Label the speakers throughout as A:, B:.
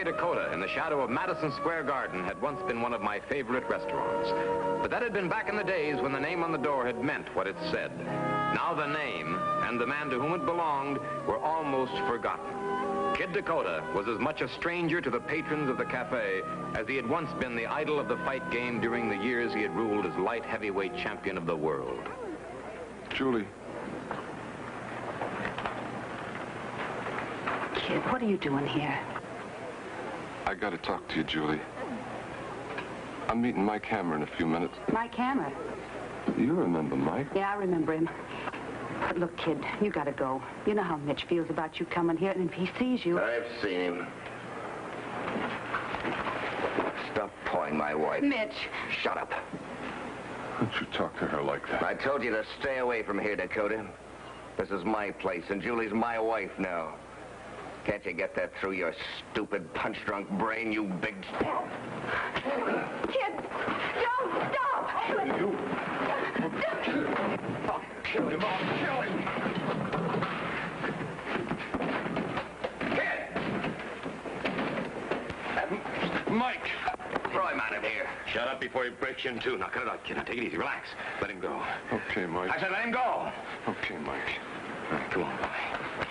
A: Kid Dakota in the shadow of Madison Square Garden had once been one of my favorite restaurants. But that had been back in the days when the name on the door had meant what it said. Now the name and the man to whom it belonged were almost forgotten. Kid Dakota was as much a stranger to the patrons of the cafe as he had once been the idol of the fight game during the years he had ruled as light heavyweight champion of the world.
B: Julie.
C: Kid, what are you doing here?
B: I gotta talk to you, Julie. I'm meeting Mike Hammer in a few minutes.
C: Mike Hammer?
B: You remember Mike?
C: Yeah, I remember him. But look, kid, you gotta go. You know how Mitch feels about you coming here, and if he sees you...
D: I've seen him. Stop pawing my wife.
C: Mitch!
D: Shut up.
B: Don't you talk to her like that?
D: I told you to stay away from here, Dakota. This is my place, and Julie's my wife now. Can't you get that through your stupid, punch-drunk brain, you big...
C: Kid! Don't stop!
B: You...
D: I'll kill him. I'll kill him. Kid!
B: Mike!
D: Throw him out of here.
A: Shut up before he breaks you in two. Now, cut it out, kid. Now, take it easy. Relax. Let him go.
B: Okay, Mike.
A: I said let him go.
B: Okay, Mike.
A: All right, come on, boy.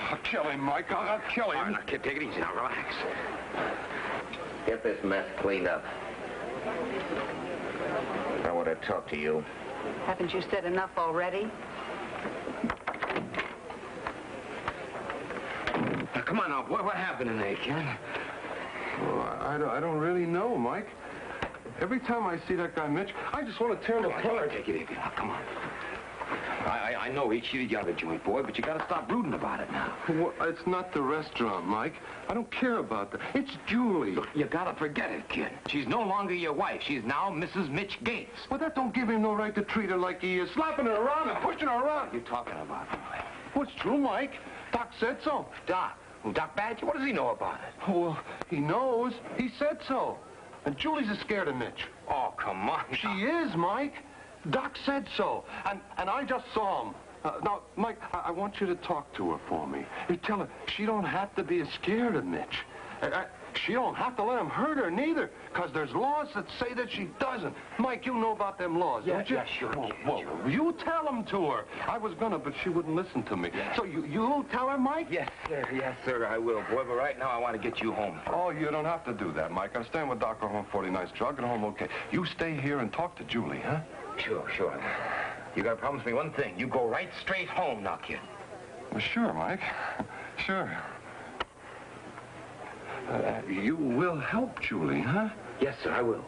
B: I'll kill him, Mike. I'll kill him.
A: All right, now, kid, take it easy. Now, relax.
D: Get this mess cleaned up. I want to talk to you.
C: Haven't you said enough already?
A: Now, come on now. What happened today, kid?
B: Well, I don't really know, Mike. Every time I see that guy Mitch, I just want to tear him apart.
A: Take it easy. Now, come on. I know he cheated you out of the joint, boy, but you got to stop brooding about it now.
B: Well, it's not the restaurant, Mike. I don't care about that. It's Julie.
A: Look, you got to forget it, kid. She's no longer your wife. She's now Mrs. Mitch Gates.
B: Well, that don't give him no right to treat her like he is, slapping her around and pushing her around.
A: What are you talking about, boy?
B: What's true, Mike? Doc said so.
A: Doc? Well, Doc Badger? What does he know about it?
B: Oh, well, he knows. He said so. And Julie's scared of Mitch.
A: Oh, come on.
B: She is, Mike. Doc said so. And I just saw him. Now, Mike, I want you to talk to her for me. You tell her she don't have to be scared of Mitch. She don't have to let him hurt her, neither, because there's laws that say that she doesn't. Mike, you know about them laws, don't you?
A: Yeah, sure.
B: Well, you tell them to her. I was gonna, but she wouldn't listen to me.
A: Yeah.
B: So you'll tell her, Mike?
A: Yes, sir, I will, boy, but right now I want to get you home.
B: Oh, you don't have to do that, Mike. I'm staying with Dr. Home 49th Street. I'll get home okay. You stay here and talk to Julie, huh?
A: Sure. You got to promise me one thing. You go right straight home now, kid.
B: Well, sure, Mike. Sure. You will help Julie, huh?
A: Yes, sir, I will.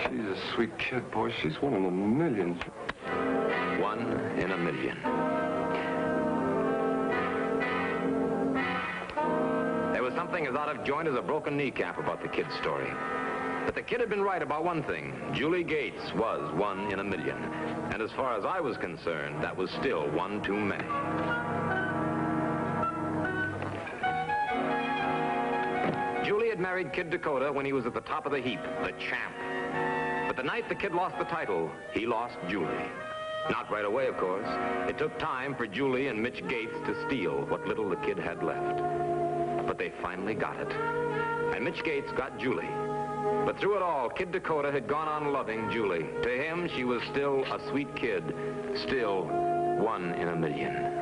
B: She's a sweet kid, boy. She's one in a million.
A: One in a million. There was something as out of joint as a broken kneecap about the kid's story. But the kid had been right about one thing. Julie Gates was one in a million. And as far as I was concerned, that was still one too many. Julie had married Kid Dakota when he was at the top of the heap, the champ. But the night the kid lost the title, he lost Julie. Not right away, of course. It took time for Julie and Mitch Gates to steal what little the kid had left. But they finally got it. And Mitch Gates got Julie. But through it all, Kid Dakota had gone on loving Julie. To him, she was still a sweet kid, still one in a million.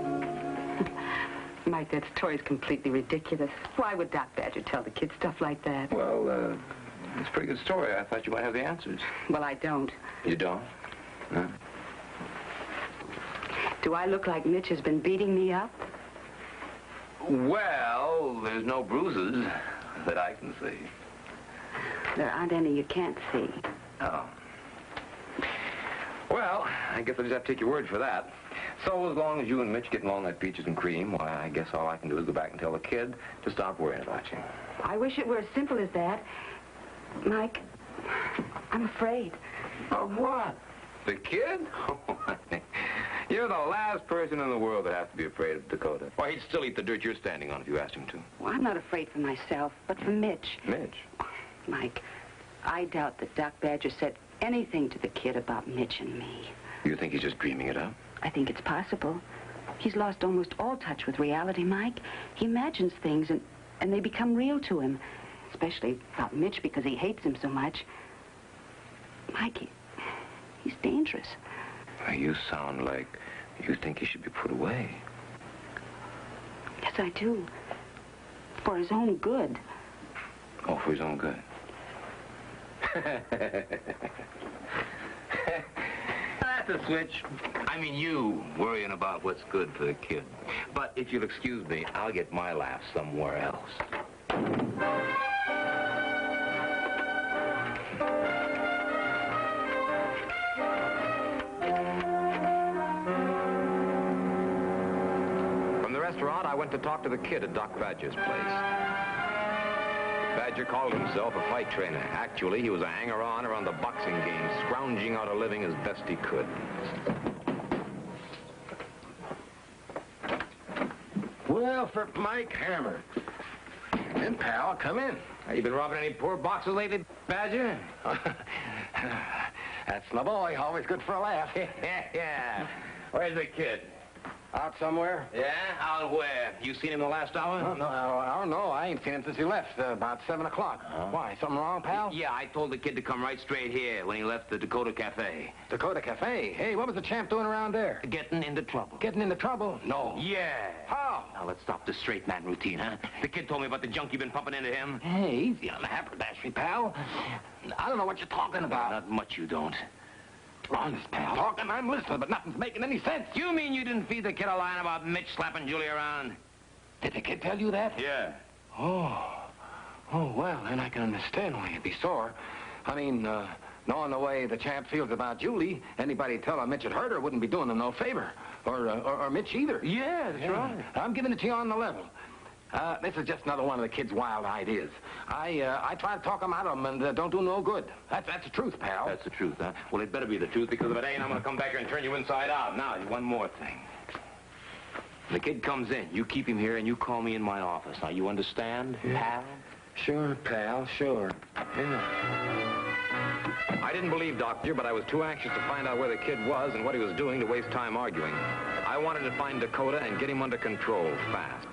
C: Mike, that story's completely ridiculous. Why would Doc Badger tell the kid stuff like that?
A: Well, it's a pretty good story. I thought you might have the answers.
C: Well, I don't.
A: You don't? No?
C: Do I look like Mitch has been beating me up?
A: Well, there's no bruises that I can see.
C: There aren't any you can't see.
A: Oh. Well, I guess I'll just have to take your word for that. So as long as you and Mitch get along like peaches and cream, why, I guess all I can do is go back and tell the kid to stop worrying about you.
C: I wish it were as simple as that. Mike, I'm afraid.
A: Of what? The kid? You're the last person in the world that has to be afraid of Dakota. Why, he'd still eat the dirt you're standing on if you asked him to.
C: Well, I'm not afraid for myself, but for Mitch.
A: Mitch?
C: Mike, I doubt that Doc Badger said anything to the kid about Mitch and me.
A: You think he's just dreaming it up?
C: I think it's possible. He's lost almost all touch with reality, Mike. He imagines things, and they become real to him. Especially about Mitch, because he hates him so much. Mike, he's dangerous.
A: You sound like you think he should be put away.
C: Yes, I do. For his own good.
A: Oh, for his own good. That's a switch. I mean, you worrying about what's good for the kid. But if you'll excuse me, I'll get my laugh somewhere else. From the restaurant, I went to talk to the kid at Doc Badger's place. Badger called himself a fight trainer. Actually, he was a hanger-on around the boxing game, scrounging out a living as best he could.
E: Well, for Mike Hammer. And pal, come in.
A: You been robbing any poor boxers lately, Badger?
E: That's my boy. Always good for a laugh.
A: Yeah. Where's the kid?
E: Out somewhere?
A: Yeah? Out where? You seen him the last hour?
E: Oh, no, I ain't seen him since he left, about 7 o'clock. Why, something wrong, pal?
A: Yeah, I told the kid to come right straight here when he left the Dakota Cafe.
E: Dakota Cafe? Hey, what was the champ doing around there?
A: Getting into trouble.
E: Getting into trouble? No.
A: Yeah.
E: How?
A: Now, let's stop the straight man routine, huh? The kid told me about the junk you've been pumping into him.
E: Hey, easy on the haberdashery, pal. I don't know what you're talking about.
A: Not much you don't.
E: Honest, pal. Talking, I'm listening, but nothing's making any sense.
A: You mean you didn't feed the kid a line about Mitch slapping Julie around?
E: Did the kid tell you that?
A: Yeah.
E: Oh, well, then I can understand why you'd be sore. I mean, knowing the way the champ feels about Julie, anybody tell her Mitch had hurt her wouldn't be doing him no favor. Or Mitch either.
A: Yeah, that's right.
E: I'm giving it to you on the level. This is just another one of the kid's wild ideas. I try to talk him out of them, and don't do no good. That's the truth, pal.
A: That's the truth, huh? Well, it better be the truth, because if it ain't, I'm going to come back here and turn you inside out. Now, one more thing. When the kid comes in, you keep him here, and you call me in my office. Now, you understand, pal?
E: Sure, pal, sure. Yeah.
A: I didn't believe Doctor, but I was too anxious to find out where the kid was and what he was doing to waste time arguing. I wanted to find Dakota and get him under control fast.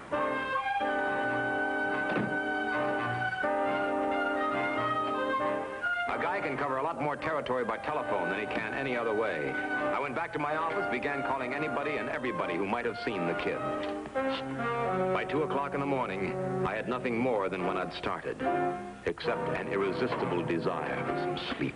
A: A guy can cover a lot more territory by telephone than he can any other way. I went back to my office, began calling anybody and everybody who might have seen the kid. By 2 o'clock in the morning, I had nothing more than when I'd started, except an irresistible desire for some sleep.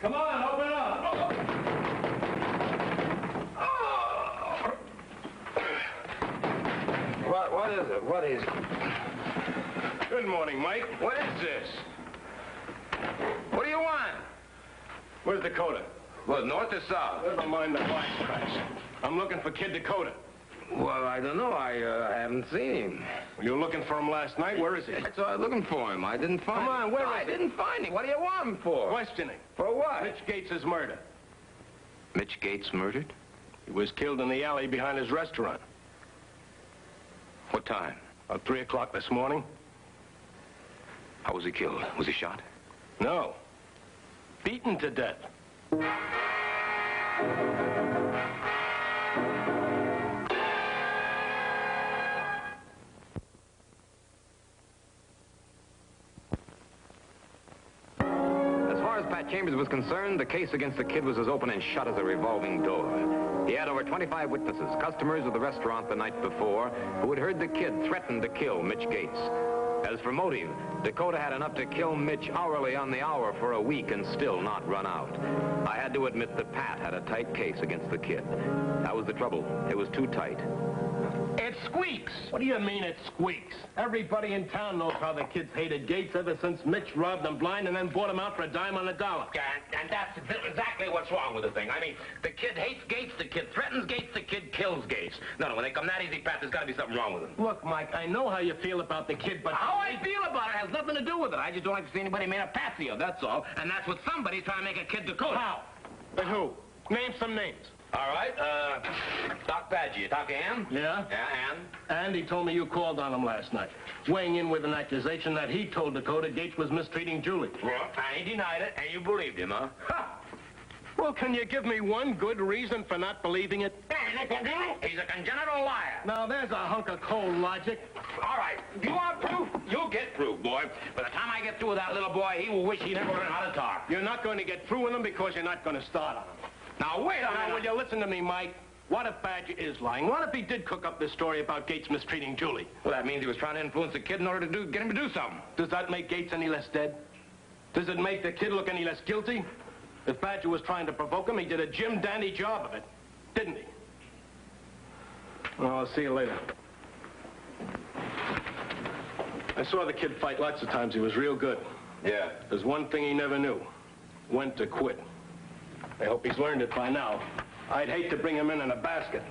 B: Come on, open up.
E: What is it? What is it?
B: Good morning, Mike.
E: What is this?
A: What do you want?
B: Where's Dakota?
A: Well, north or south?
B: Never mind the wisecracks. I'm looking for Kid Dakota.
A: Well, I don't know. I haven't seen him.
B: You were looking for him last night? Where is he?
A: That's why I was looking for him. I didn't find him.
B: Come on, where is
A: I
B: he?
A: didn't find him. What do you want him for?
B: Questioning.
A: For what?
B: Mitch Gates' murder.
A: Mitch Gates murdered?
B: He was killed in the alley behind his restaurant.
A: What time?
B: About 3 o'clock this morning.
A: How was he killed? Was he shot?
B: No. Beaten to death.
A: Pat Chambers was concerned, the case against the kid was as open and shut as a revolving door. He had over 25 witnesses, customers of the restaurant the night before, who had heard the kid threaten to kill Mitch Gates. As for motive, Dakota had enough to kill Mitch hourly on the hour for a week and still not run out. I had to admit that Pat had a tight case against the kid. That was the trouble. It was too tight.
E: It's
F: squeaks. What do you mean it squeaks? Everybody in town knows how the kids hated Gates ever since Mitch robbed them blind and then bought him out for a dime on the dollar.
A: Yeah, and that's exactly what's wrong with the thing. I mean, the kid hates Gates, the kid threatens Gates, the kid kills Gates. No, when they come that easy, Pat, there's got to be something wrong with them.
F: Look, Mike, I know how you feel about the kid, but...
A: How I feel about it has nothing to do with it. I just don't like to see anybody made a patsy of, that's all. And that's what somebody's trying to make a Kid Dakota.
F: How? And who? Name some names.
A: All right, Doc Badger. You talk to him?
F: Yeah?
A: Yeah,
F: And he told me you called on him last night, weighing in with an accusation that he told Dakota Gates was mistreating Julie.
A: Well, and he denied it, and you believed him, huh?
F: Well, can you give me one good reason for not believing it?
A: He's a congenital liar.
F: Now, there's a hunk of cold logic.
A: All right, if you want proof, you'll get proof, boy. By the time I get through with that little boy, he will wish he never learned how to talk.
F: You're not going to get through with him because you're not going to start on him.
A: Now, wait a minute.
F: Now, will you listen to me, Mike? What if Badger is lying? What if he did cook up this story about Gates mistreating Julie?
A: Well, that means he was trying to influence the kid in order to get him to do something.
F: Does that make Gates any less dead? Does it make the kid look any less guilty? If Badger was trying to provoke him, he did a Jim Dandy job of it, didn't he? Well, I'll see you later. I saw the kid fight lots of times. He was real good.
A: Yeah.
F: There's one thing he never knew. When to quit. I hope he's learned it by now. I'd hate to bring him in a basket.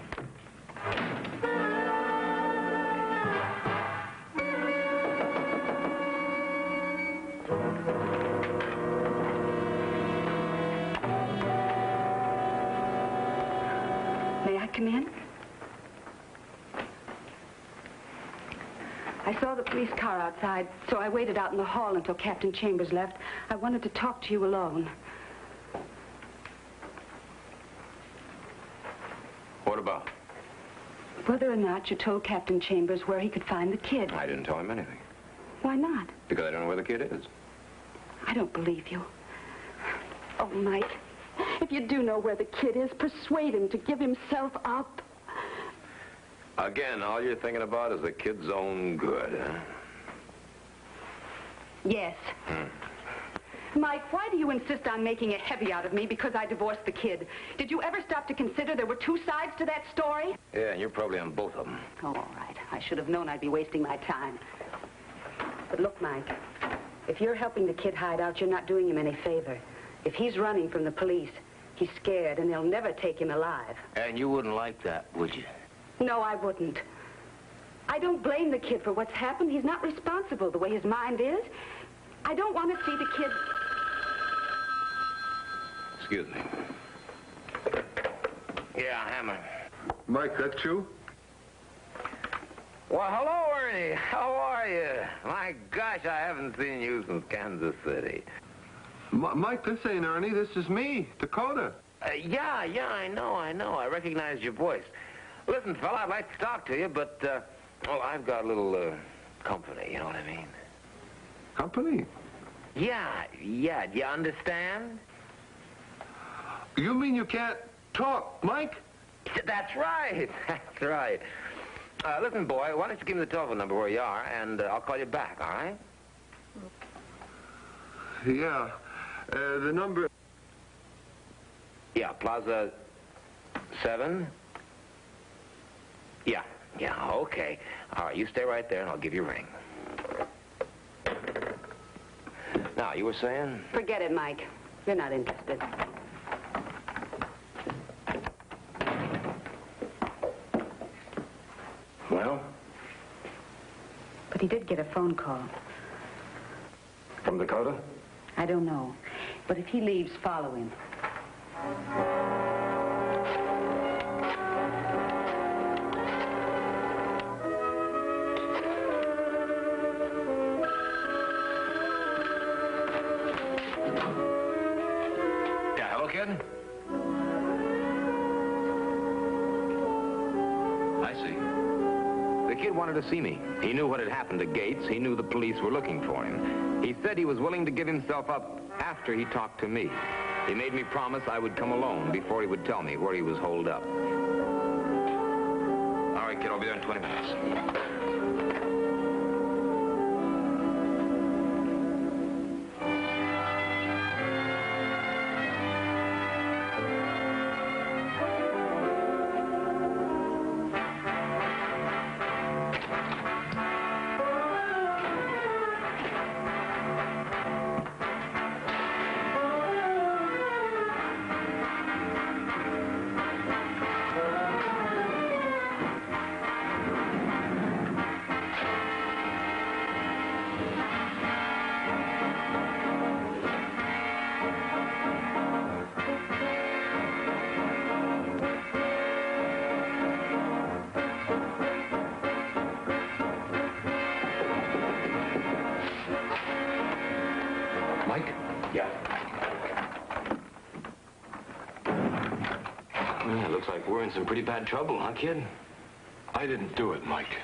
C: May I come in? I saw the police car outside, so I waited out in the hall until Captain Chambers left. I wanted to talk to you alone.
A: What about?
C: Whether or not you told Captain Chambers where he could find the kid.
A: I didn't tell him anything.
C: Why not?
A: Because I don't know where the kid is.
C: I don't believe you. Oh, Mike, if you do know where the kid is, persuade him to give himself up.
A: Again, all you're thinking about is the kid's own good, huh?
C: Yes. Mike, why do you insist on making a heavy out of me because I divorced the kid? Did you ever stop to consider there were two sides to that story?
A: Yeah, and you're probably on both of them.
C: Oh, all right. I should have known I'd be wasting my time. But look, Mike, if you're helping the kid hide out, you're not doing him any favor. If he's running from the police, he's scared, and they'll never take him alive.
A: And you wouldn't like that, would you?
C: No, I wouldn't. I don't blame the kid for what's happened. He's not responsible the way his mind is. I don't want to see the kid...
A: Excuse me. Yeah, Hammer.
B: Mike, that's you?
A: Well, hello, Ernie. How are you? My gosh, I haven't seen you since Kansas City.
B: Mike, this ain't Ernie. This is me, Dakota.
A: Yeah, I know. I recognize your voice. Listen, fella, I'd like to talk to you, but, well, I've got a little, company, you know what I mean?
B: Company?
A: Yeah, do you understand?
B: You mean you can't talk, Mike?
A: That's right. Listen, boy, why don't you give me the telephone number where you are, and I'll call you back, all right?
B: Yeah. The number...
A: Yeah, Plaza 7? Yeah, okay. All right, you stay right there, and I'll give you a ring. Now, you were saying?
C: Forget it, Mike. You're not interested.
B: Well?
C: But he did get a phone call.
B: From Dakota?
C: I don't know. But if he leaves, follow him.
A: Yeah, hello, kid? I see. The kid wanted to see me. He knew what had happened to Gates. He knew the police were looking for him. He said he was willing to give himself up after he talked to me. He made me promise I would come alone before he would tell me where he was holed up. All right, kid, I'll be there in 20 minutes.
F: Looks like we're in some pretty bad trouble, huh, kid?
B: I didn't do it, Mike.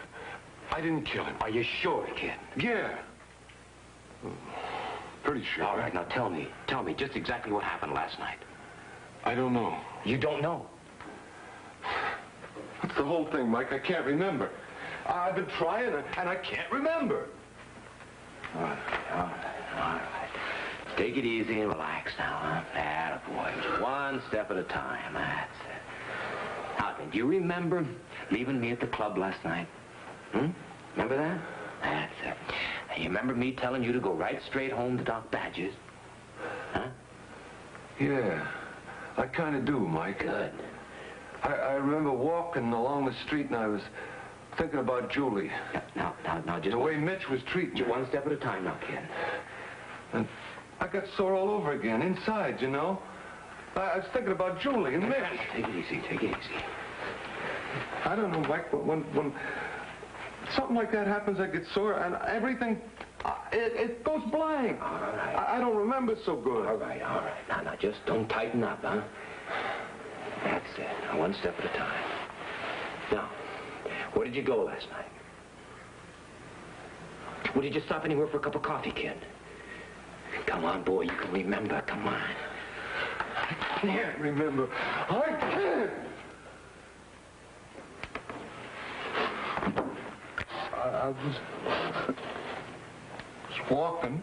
B: I didn't kill him.
F: Are you sure, kid?
B: Yeah. Pretty sure.
F: All right, now tell me just exactly what happened last night.
B: I don't know.
F: You don't know?
B: That's the whole thing, Mike. I can't remember. I've been trying, and I can't remember.
F: All right. Take it easy and relax now, huh? Attaboy. Just one step at a time. That's it. Now then, do you remember leaving me at the club last night? Remember that? That's it. And you remember me telling you to go right straight home to Doc Badger's? Huh?
B: Yeah, I kind of do, Mike.
F: Good.
B: I remember walking along the street, and I was thinking about Julie.
F: Now, just...
B: The way Mitch was treating her.
F: One step at a time now, kid.
B: And I got sore all over again, inside, you know. I was thinking about Julie and Mitch.
F: Take it easy.
B: I don't know, Mike, but when something like that happens, I get sore, and everything, it goes blank.
F: All right.
B: I don't remember so good.
F: All right. Now, just don't tighten up, huh? That's it. Now, one step at a time. Now, where did you go last night? Well, did you stop anywhere for a cup of coffee, kid? Come on, boy, you can remember. Come on.
B: I can't remember. I can't. I was walking.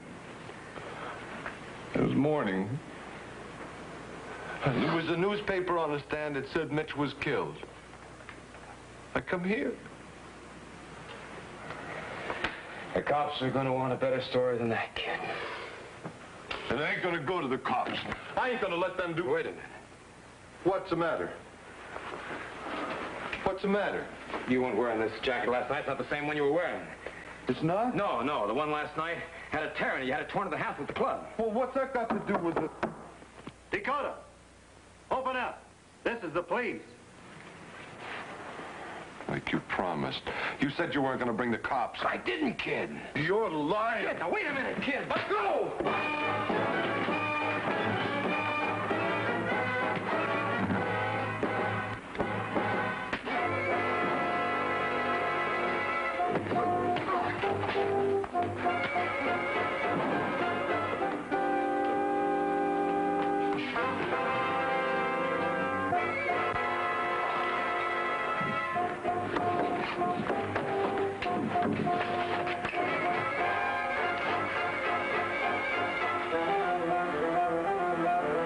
B: It was morning. And there was a newspaper on the stand that said Mitch was killed. I come here.
E: The cops are going to want a better story than that, kid.
B: And I ain't gonna go to the cops. I ain't gonna let them do... Wait a minute. What's the matter? What's the matter?
E: You weren't wearing this jacket last night. It's not the same one you were wearing.
B: It's not?
E: No. The one last night had a tear in it. You had it torn to the half at the club.
B: Well, what's that got to do with it?
G: Dakota, open up. This is the police.
B: Like you promised. You said you weren't gonna bring the cops.
E: I didn't, kid.
B: You're lying.
E: Kid, now wait a minute, kid. Let go!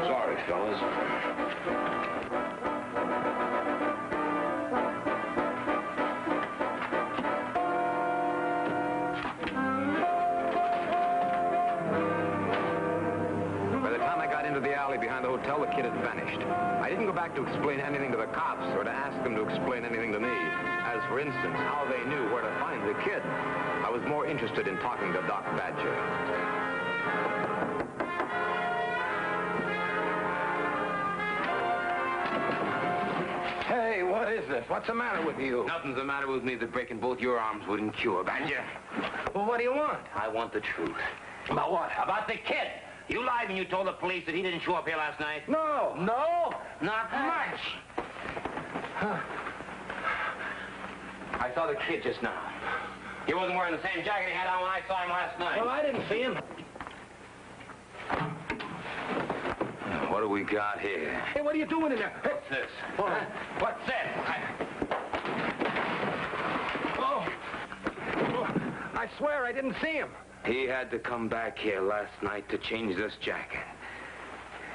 F: Sorry, fellas.
A: By the time I got into the alley behind the hotel, the kid had vanished. I didn't go back to explain anything to the cops or to ask them to explain anything to me. As, for instance, how they knew where to find the kid. I was more interested in talking to Doc Badger.
E: Hey, what is this? What's the matter with you?
F: Nothing's the matter with me that breaking both your arms wouldn't cure, Badger.
E: Well, what do you want?
F: I want the truth.
E: About what?
F: About the kid. You lied when you told the police that he didn't show up here last night.
E: No.
F: Not much. I saw the kid just now. He wasn't wearing the same jacket he had on when I saw him last night.
E: Well, I didn't see him.
F: What do we got here?
E: Hey, what are you doing in there? Hey,
F: What's this?
E: Huh?
F: What's this?
E: I swear I didn't see him.
F: He had to come back here last night to change this jacket.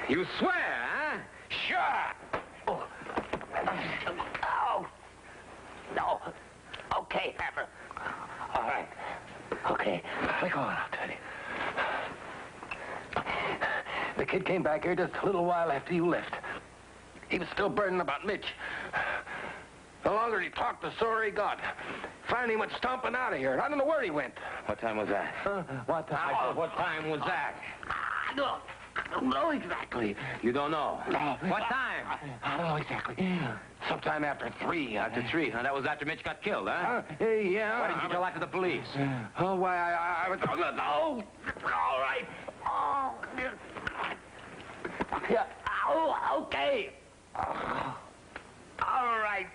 F: You swear, huh? Sure.
H: Oh. No. Okay, Hammer. All right. Okay.
E: Go on, I'll tell you. The kid came back here just a little while after you left. He was still burning about Mitch. The longer he talked, the sorer he got. Finally, he went stomping out of here. I don't know where he went.
F: What time was that?
E: What time?
F: I said, what time was that?
H: I don't know exactly.
F: You don't know?
H: No.
F: What time?
E: I don't know exactly. Sometime after 3.
F: After 3, huh? That was after Mitch got killed, huh?
E: Yeah.
F: Why didn't you tell that to the police?
E: Oh, why, I was...
H: No. All right. Oh. Yeah. Oh, okay. All right.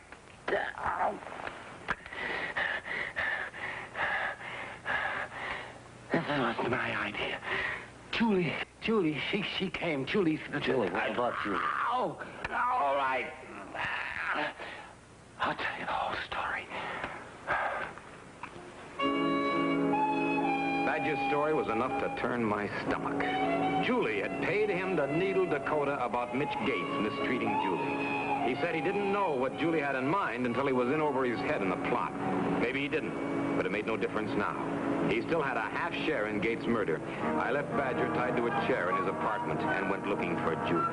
E: That was my idea. Julie, she came. Julie,
F: Julie, what about Julie?
H: Oh, all right.
E: I'll tell you the whole story.
A: Badger's story was enough to turn my stomach. Julie had paid him to needle Dakota about Mitch Gates mistreating Julie. He said he didn't know what Julie had in mind until he was in over his head in the plot. Maybe he didn't, but it made no difference now. He still had a half share in Gates' murder. I left Badger tied to a chair in his apartment and went looking for Julie.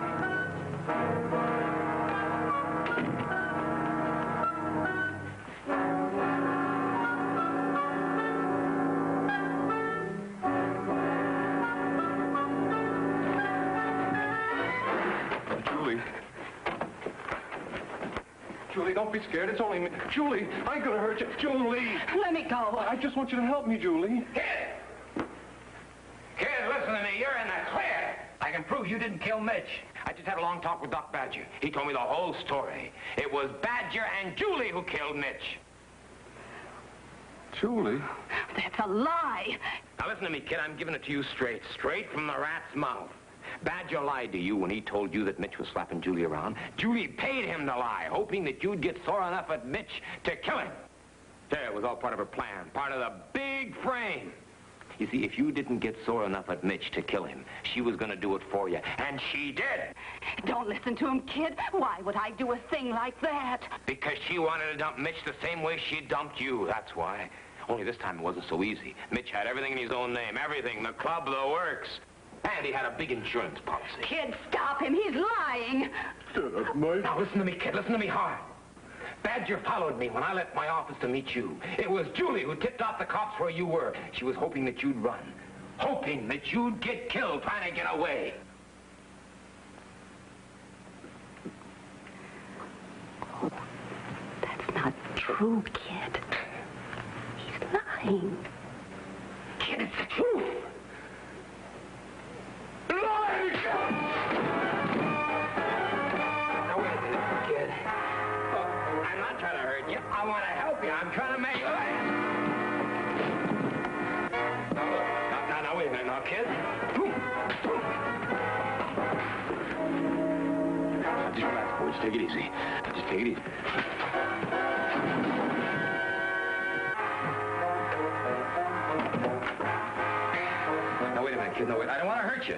B: Julie, don't be scared. It's only me. Julie, I ain't gonna hurt you. Julie!
C: Let me go.
B: I just want you to help me, Julie.
E: Kid, listen to me. You're in the clear. I can prove you didn't kill Mitch. I just had a long talk with Doc Badger. He told me the whole story. It was Badger and Julie who killed Mitch.
B: Julie?
C: That's a lie.
A: Now listen to me, kid. I'm giving it to you straight from the rat's mouth. Badger lied to you when he told you that Mitch was slapping Julie around. Julie paid him to lie, hoping that you'd get sore enough at Mitch to kill him. There, it was all part of her plan, part of the big frame. You see, if you didn't get sore enough at Mitch to kill him, she was going to do it for you, and she did.
C: Don't listen to him, kid. Why would I do a thing like that?
A: Because she wanted to dump Mitch the same way she dumped you, that's why. Only this time it wasn't so easy. Mitch had everything in his own name, everything, the club, the works. And he had a big insurance policy.
C: Kid, stop him. He's lying.
B: Shut up, Mike.
E: Now listen to me, kid. Listen to me hard. Badger followed me when I left my office to meet you. It was Julie who tipped off the cops where you were. She was hoping that you'd run. Hoping that you'd get killed trying to get away.
C: Oh, that's not true, kid. He's lying.
E: Kid, it's the truth. Now, wait a minute, kid. I'm not trying to hurt you. I want to help you. I'm trying to make you laugh. Now, wait a minute, now, kid. Just relax, boy. Just take it easy. Just take it easy. Now, wait a minute, kid. No, wait. I don't want to hurt you.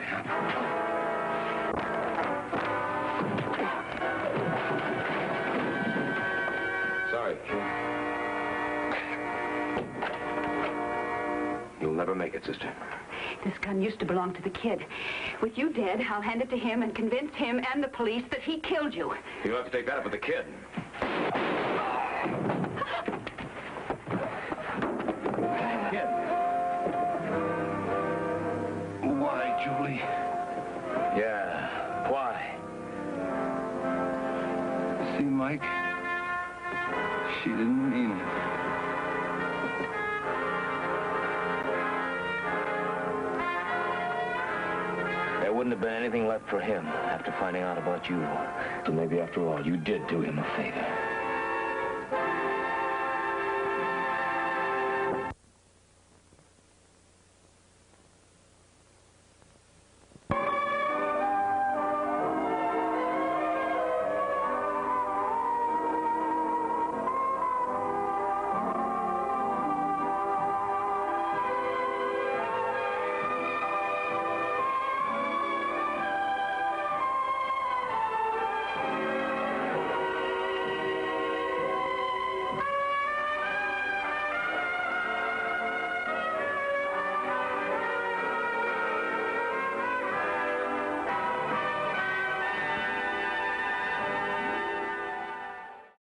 E: Sorry, kid. You'll never make it, sister.
C: This gun used to belong to the kid. With you dead, I'll hand it to him and convince him and the police that he killed you.
A: You'll have to take that up with the kid.
B: Kid. Why, Julie?
F: Yeah, why?
B: See, Mike? She didn't mean it.
F: There wouldn't have been anything left for him after finding out about you. So maybe after all, you did do him a favor.